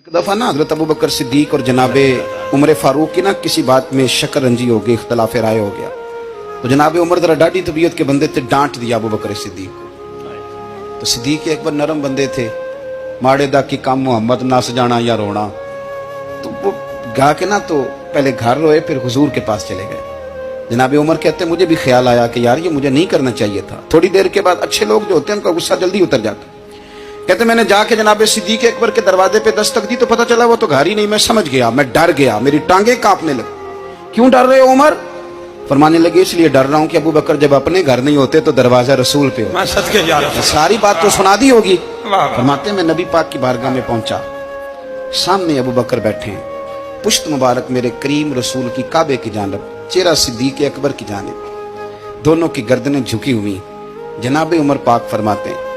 एक दफ़ा ना हज़रत अबू बकर सिद्दीक और जनाबे उमर फारूक की ना किसी बात में शक्कर रंजी हो गई, इख्तलाफ राय हो गया। तो जनाबे उमर जरा डाढ़ी तबीयत के बंदे थे, डांट दिया अबू बकर सिद्दीक को। तो सिद्दीक एक बार नरम बंदे थे, माड़े दा की काम मोहम्मद नस जाना या रोना। तो वो गा के ना तो पहले घर रोए, फिर हुजूर के पास चले गए। जनाबे उमर कहते मुझे भी ख्याल आया कि यार ये मुझे नहीं करना चाहिए था। थोड़ी देर के बाद अच्छे लोग जो होते हैं उनका गुस्सा जल्दी उतर जाता। कहते मैंने जाके जनाबे सिद्दीक अकबर के दरवाजे पे दस्तक दी तो पता चला वो तो घर ही नहीं। मैं समझ गया, मैं डर गया, मेरी टांगे कांपने लगी। क्यों डर रहे हो उमर? फरमाने लगे इसलिए डर रहा हूं कि अबू बकर जब अपने घर नहीं होते तो दरवाजा रसूल पे हो। मैं सदके जा रहा हूं। सारी बात तो सुना दी होगी। फरमाते मैं नबी पाक की बारगाह में पहुंचा, सामने अबू बकर बैठे हैं, पुश्त मुबारक मेरे करीम रसूल की काबे की जानब, चेहरा सिद्दीक अकबर की जानब, दोनों की गर्दनें झुकी हुई। जनाबे उमर पाक फरमाते हैं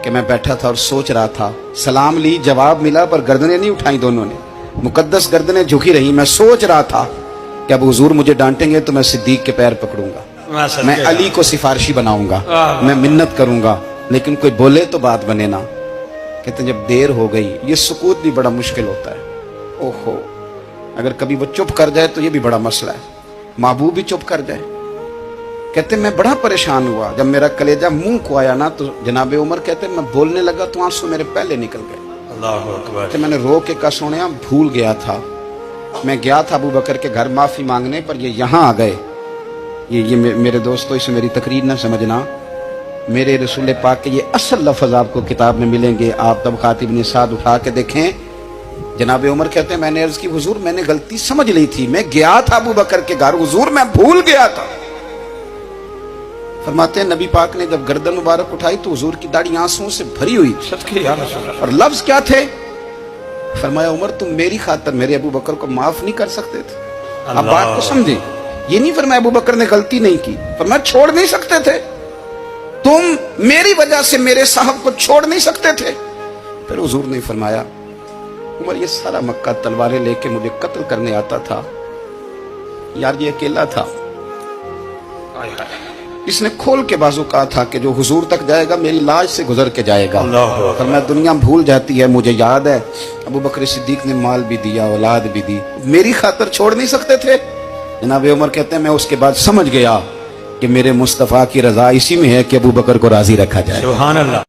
कि मैं बैठा था और सोच रहा था, सलाम ली, जवाब मिला, पर गर्दनें नहीं उठाई दोनों ने, मुकद्दस गर्दनें झुकी रही। मैं सोच रहा था कि अब हुजूर मुझे डांटेंगे तो मैं सिद्दीक के पैर पकड़ूंगा, मैं अली को सिफारिशी बनाऊंगा, मैं मिन्नत करूंगा, लेकिन कोई बोले तो बात बने ना। कहते जब देर हो गई, ये सुकूत भी बड़ा मुश्किल होता है। ओहो, अगर कभी वो चुप कर जाए तो ये भी बड़ा मसला है, महबूब भी चुप कर जाए। कहते मैं बड़ा परेशान हुआ, जब मेरा कलेजा मुंह को आया ना तो जनाबे उमर कहते मैं बोलने लगा तो आंसू मेरे पहले निकल गए। अल्लाहु अकबर। तो मैंने रो के कहा सोनिया भूल गया था, मैं गया था अबू बकर के घर माफी मांगने, पर ये यहाँ आ गए। ये मेरे दोस्तों इसे मेरी तकरीर ना समझना, मेरे रसूल पाक के ये असल लफ्ज आपको किताब में मिलेंगे। आप तब खातिब ने साथ उठा के देखें। जनाबे उमर कहते हैं मैंने अर्ज की हुजूर मैंने गलती समझ ली थी, मैं गया था अबू बकर के घर हुजूर, मैं भूल गया था। फरमाते हैं नबी पाक ने जब गर्दन मुबारक उठाई तो हुजूर की दाढ़ी आंसुओं से भरी हुई थी। और लफ्ज क्या थे? फरमाया उमर तुम मेरी खातर मेरे अबू बकर को माफ नहीं कर सकते थे? अब बात को समझे, ये नहीं फरमाया अबू बकर ने गलती नहीं की, फरमाया छोड़ नहीं सकते थे, तुम मेरी वजह से मेरे साहब को छोड़ नहीं सकते थे। फिर हुजूर ने फरमाया उमर ये सारा मक्का तलवारें लेके मुझे कत्ल करने आता था, यार ये अकेला था, इसने खोल के बाजू कहा था कि जो हुजूर तक जाएगा मेरी लाश से गुजर के जाएगा। पर मैं दुनिया भूल जाती है, मुझे याद है अबू बकर सिद्दीक ने माल भी दिया, औलाद भी दी, मेरी खातर छोड़ नहीं सकते थे। जनाब उमर कहते हैं मैं उसके बाद समझ गया कि मेरे मुस्तफा की रजा इसी में है कि अबू बकर को राजी रखा जाए। सुभान अल्लाह।